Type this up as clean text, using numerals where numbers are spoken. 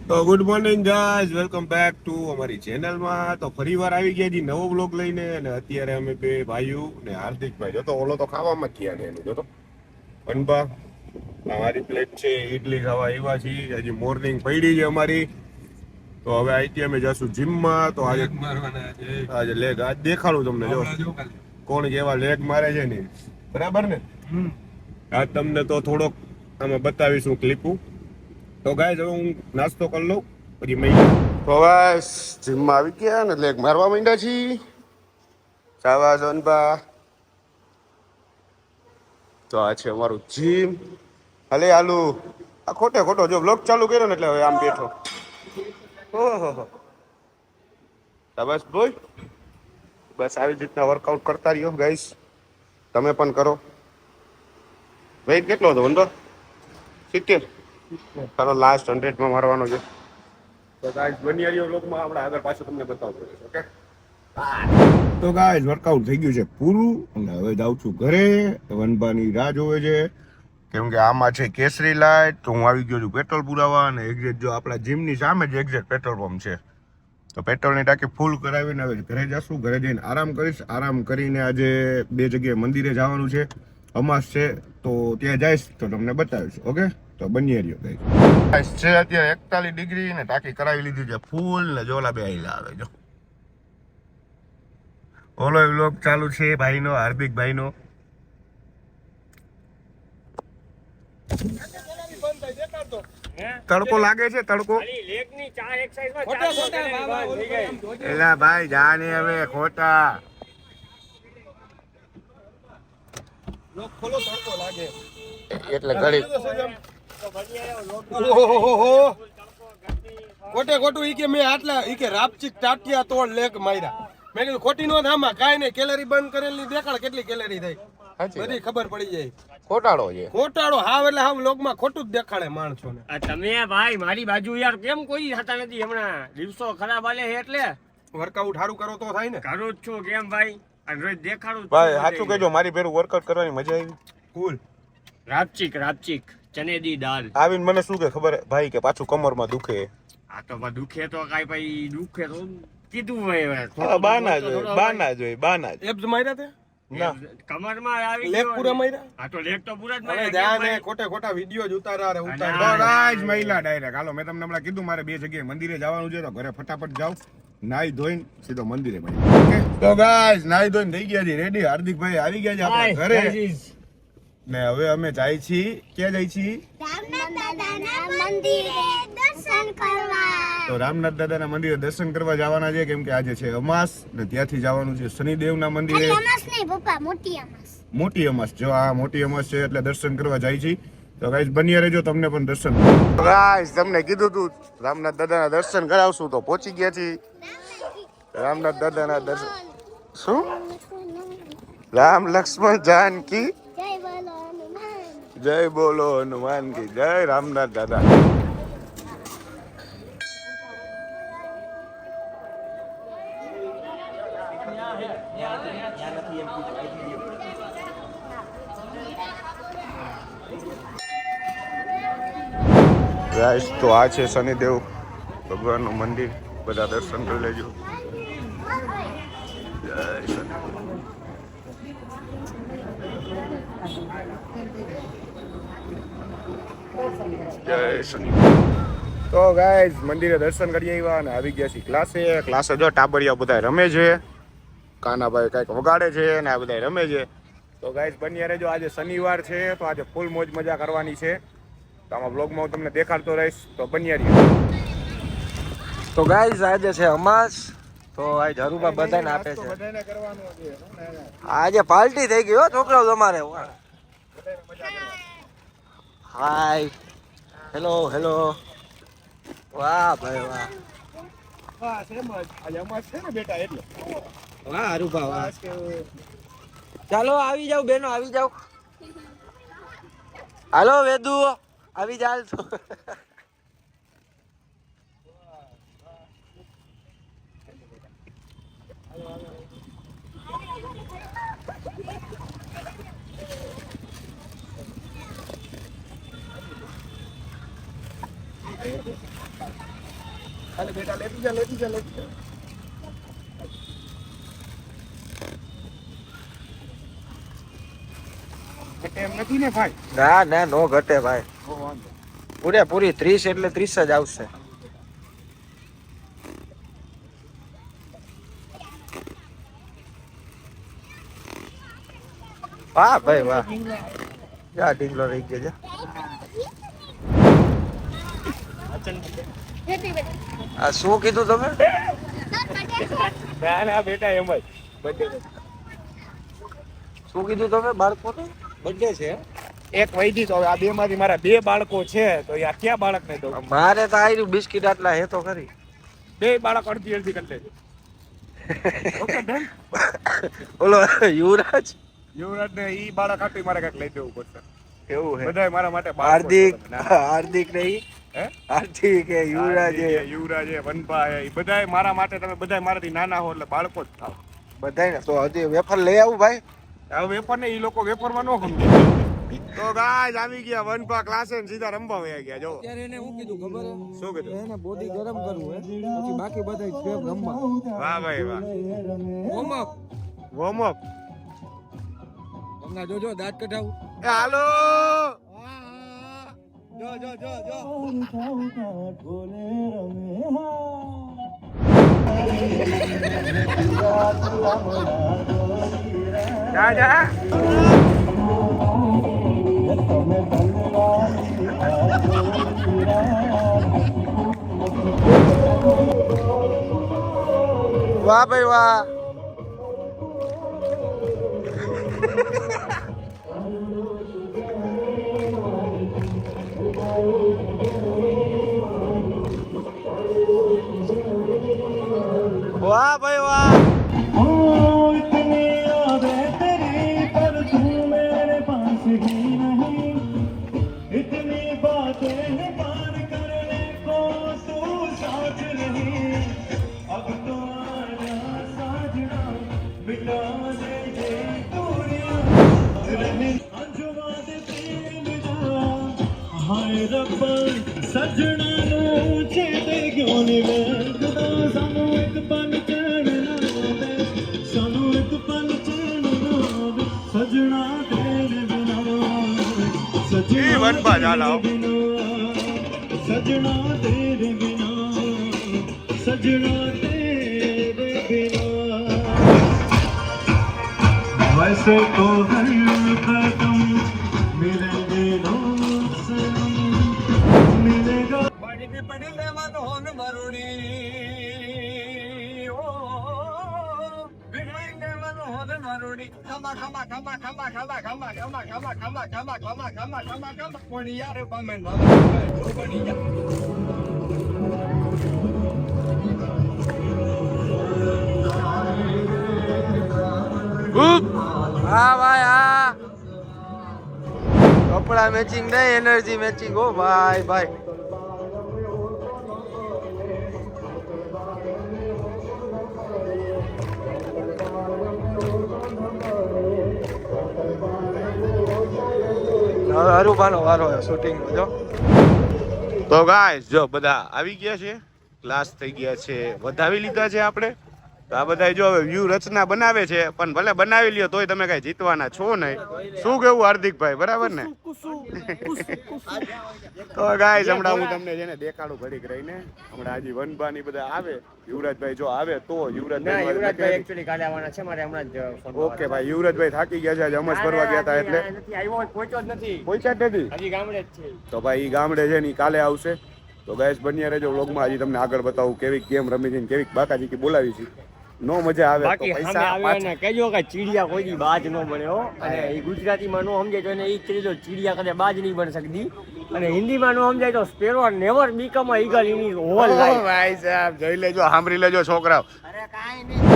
તો good morning guys, welcome back to અમારી ચેનલમાં. તો ફરીવાર આવી ગયા જી નવો બ્લોગ લઈને. અને અત્યારે અમે બે ભાઈઓ ને હાર્દિકભાઈ, જો તો ઓલો તો ખાવામાં જ ગયા ને એનું જો તો પનબા અમારી પ્લેટ છે ઈડલી ખાવા આવ્યા છીએ. હજી મોર્નિંગ પડી છે અમારી. તો હવે અહીંથી અમે જશું જીમમાં. તો આજે લેગ આજ દેખાડું તમને, જો કોણ કેવા લેગ મારે છે ને, બરાબર ને. આજ તમને તો થોડોક અમે બતાવીશું ક્લિપું. તો ગાઈઝ હવે હું નાસ્તો કરી લઉં પછી મેં તો બસ જીમમાં આવી ગયા ને લેગ મારવા માંડ્યા છીએ. શાબાશ અનબા. તો આ છે અમારું જીમ. હાલે હાલું આ ખોટે ખોટો જો બ્લોગ ચાલુ કર્યો ને એટલે હવે આમ બેઠો. ઓહો શાબાશ બોય. બસ આવી જ રીતના વર્કઆઉટ કરતા રહ્યો ગાઈઝ. તમે પણ કરો. વેઇટ કેટલો હતો વંદો? 70. તારો લાસ્ટ 100 માં મારવાનો છે. તો ગાઈસ બની આવ્યો વ્લોગમાં આપણે આગળ પાછું તમને બતાવતો રહીશ. ઓકે તો ગાઈસ વર્કઆઉટ થઈ ગયું છે પૂરું અને હવે જાઉં છું ઘરે. વનબાની રાહ જોવે છે કેમ કે આમાં છે કેસરી લાઈટ. તો હું આવી ગયો છું પેટ્રોલ પુરાવા અને એક્ઝેક્ટ જો આપણા જીમની સામે જ એક્ઝેક્ટ પેટ્રોલ પંપ છે. તો પેટ્રોલની ટાંકી ફૂલ કરાવીને હવે ઘરે જશું. ઘરે જઈને આરામ કરીશ. આરામ કરીને આજે બે જગ્યાએ મંદિરે જવાનું છે. અમાસ છે તો ત્યાં જઈશ તો તમને બતાવીશ. ઓકે તો બની રહ્યો ગાઈસ છે અત્યારે 41 ડિગ્રી ને ટાંકી કરાવી લીધી છે ફૂલ ને જોલા બે આઈલા આવે જો. ઓલો વ્લોગ ચાલુ છે ભાઈનો, હાર્દિકભાઈનો. તડકો લાગે છે તડકો. એલા ભાઈ જાને હવે ખોટા એટલે ઘડી ખોટે ખોટું ઈ કે મેં આટલા ઈ કે રાપચીક ટાટિયા તોડ લેગ માર્યા. મેં કીધું ખોટી નો થામાં કાઈ નહીં. કેલરી બંધ કરેલી દેખાડ કેટલી કેલરી થઈ બધી ખબર પડી જાય. ખોટાડો છે ખોટાડો હાવ એટલે હાવ લોકમાં ખોટું જ દેખાડે માણસોને. તમે ભાઈ મારી બાજુ યાર કેમ કોઈ થતા નથી હમણાં? દિવસો ખરાબ આલે છે એટલે વર્કઆઉટ સારું કરો તો થાય ને. કરું જ છું કેમ ભાઈ? અને રોજ દેખાડું ભાઈ સાચું કહેજો, મારી ભેરું વર્કઆઉટ કરવાની મજા આવી કુલ. રાપચીક રાપચીક ચનેદી દાલ આવીને મને શું કે ખબર ભાઈ કે પાછું કમરમાં દુખે. આ તો દુખે તો કાઈ ભાઈ દુખે તો કીધું હોય બાના જ હોય. એબ્સ માર્યા તે ના કમરમાં આવી લેગ પૂરા માર્યા. આ તો લેગ તો પૂરા જ હવે માર્યા ધ્યાન હે ખોટે ખોટા વિડિયો જ ઉતારા રે તો ઉતાર. રાજ મહિલા ડાયરેક્ટ હાલો. મેં તમને હમણાં કીધું મારે બે જગ્યાએ મંદિરે જવાનું છે તો ઘરે ફટાફટ જાવ, નાઈ ધોઈને સીધો મંદિરે મળી. ઓકે તો ગાઈસ નાઈ ધોઈને થઈ ગયા છે રેડી. હાર્દિકભાઈ આવી ગયા છે આપણા ઘરે ને હવે અમે જાય છીએ. ક્યાં જાય છીએ? તો રામનાથ દાદાના મંદિરે દર્શન કરવા જવાના છે કેમ કે આજે છે અમાસ ને ત્યાંથી જવાનું છે શનિદેવના મંદિરે. મોટી અમાસ જો આ મોટી અમાસ છે એટલે દર્શન કરવા જાય છે. તો ગાઈસ બન્યા રહેજો, તમને પણ દર્શન. ગાઈસ તમને કીધું તું રામનાથ દાદાના દર્શન કરાવશું તો પહોંચી ગયા છીએ. રામનાથ દાદાના દર્શન શું? રામ લક્ષ્મણ જાનકી જય બોલો હનુમાન કી જય. રામનાથ દાદા ગાઈસ તો આ છે શનિદેવ ભગવાનનું મંદિર. બધા દર્શન કરી લેજો. જય શનિ. જય શનિ. તો ગાઈસ મંદિરે દર્શન કરી આવ્યા અને આવી ગયા છીએ ક્લાસે. જો ટાબરિયા બધા રમે છે, કાનાભાઈ કઈક વગાડે છે અને આ બધા રમે છે. તો ગાઈસ બન્યા રહેજો. આજે શનિવાર છે તો આજે ફૂલ મોજ મજા કરવાની છે. તો આમાં બ્લોગમાં હું તમને દેખાડતો રહીશ. તો બન્યા રહ્યો. તો ગાઈસ આજે છે અમાસ તો આ જરૂબા બધાને આપે છે. આજે પાર્ટી થઈ ગઈ હો છોકરાઓ તમારે. Hi hello hello. વાહ ભાઈ વાહ. વાહ સેમ જ આજે અમાસ છે ને બેટા એટલે. વાહ અરુભા વાહ. ચાલો આવી જાવ બેનો આવી જાવ. હાલો વેદુ આવી જાલ તો. હાલે બેટા લેતી જા લેતી જા લેતી જા. એમ નથી ને ભાઈ? ના ના નો ઘટે ભાઈ, પૂરેપૂરી 30 એટલે 30 જ આવશે. વાહ ભાઈ વાહ, જા ઢીંગલો રહી ગયો જા. આ શું કીધું તમે? ના ના બેટા એમ જ બર્થડે શું કીધું તમે બાળકોને? બર્થડે છે એક વૈદી તો હવે આ બે માંથી મારા 2 બાળકો છે તો યાર ક્યાં બાળકને દઉં? મારે તો આયરું બિસ્કિટ આટલા હે તો ખરી. 2 બાળક અડધી અડધી કરી લેજો. Okay done. ઓલો યુવરાજ યુવરાજ ને ઈ બાળક આપી મારે કઈક લઈ દેવું પડશે. એવું હે. બધાય મારા માટે બાળકો હાર્દિક છે. ના. હાર્દિક નહીં, હે? હાર્દિક હે, યુવરાજ હે, યુવરાજ હે, વનપા હે, ઈ બધાય મારા માટે, તમે બધાય મારાથી નાના હો એટલે બાળકો જ થાવ. બધાય તો હજી વેફર લઈ આવું ભાઈ. હવે વેફર ને ઈ લોકો વેફરમાં નો સમજે. તો ગાઈસ આવી ગયા વનપા ક્લાસે ને સીધા રમવા વયા ગયા. જો ત્યારે એને શું કીધું ખબર હે? શું કીધું? એને બોડી ગરમ કરવું હે, પછી બાકી બધા સ્ટેપ રમવા. વાહ ભાઈ વાહ. Warm up. Warm up. હમણાં જોજો દાંત કઢાવું. એ હાલો. જો જો જો જો. જા જા. વાહ ભાઈ વાહ. વાહ ભાઈ વાહ. सजना नो छेड़े क्यों नहीं वेंदा सानू एक पल चढ़ना सानू एक पल चढ़ना सजना तेरे बिना ઈ વનપા ચાલો. सजना तेरे बिना सजना तेरे बिना वैसे तो हर कदम मिलेंगे नो सनम मिलेगा પડી લેવાનો હોન મરુડી ઓ વિનાઈ લેવાનો હોન મરુડી ખમા ખમા ખમા ખમા ખમા ખમા ખમા ખમા ખમા ખમા ખમા ખમા ખમા ખમા કોણી યાર પમે ના કોણી યાર હા ભાઈ હા કપડા મેચિંગ નહીં એનર્જી મેચિંગ હો ભાઈ ભાઈ. હરુભાનો વારો શૂટિંગ જો. તો ગાઈસ જો બધા આવી ગયા છે, ક્લાસ થઈ ગયા છે, વધાવી લીધા છે આપણે. તો આ બધા જો હવે વ્યૂ રચના બનાવે છે, પણ ભલે બનાવી લ્યો તોય તમે કઈ જીતવાના છો નહીં. શું કેવું હાર્દિકભાઈ, બરાબર ને? તો ગાઈસ હમણાં હું તમને જેને દેખાડું ઘડીક રહીને. હમણાં હજી વનભાની બધા આવે, યુવરાજભાઈ જો આવે તો ના યુવરાજભાઈ યુવરાજભાઈ એકચ્યુઅલી કાલે આવવાના છે, મારે હમણાં જ ફોન ઓકે ભાઈ, યુવરાજભાઈ થાકી ગયા છે, આજે અમસ ફરવા ગયા હતા એટલે નથી આવ્યો, પહોંચ્યો જ નથી, પહોંચ્યા જ નથી. હજી ગામડે જ છે. તો ભાઈ ઈ ગામડે છે ને ઈ કાલે આવશે. તો ગાઈસ બન્યા રહેજો વ્લોગમાં. હજી તમને આગળ બતાવું કેવી ગેમ રમી છે, કેવી બાકાજી કી બોલાવી છે. નો મજા આવે તો બાકી સામે પૈસા આવ્યા ને કહેજો કે ચીડિયા કોઈ દી બાજ ન બને હો. અને એ ગુજરાતીમાં નો સમજાય તો એને ઈ કહેજો ચીડિયા કદે બાજ નહીં બની શકતી. અને હિન્દીમાં નો સમજાય તો sparrow never become a eagle in hall life. ભાઈ સાહેબ જોઈ લેજો, સાંભળી લેજો છોકરાઓ. અરે કાઈ નહીં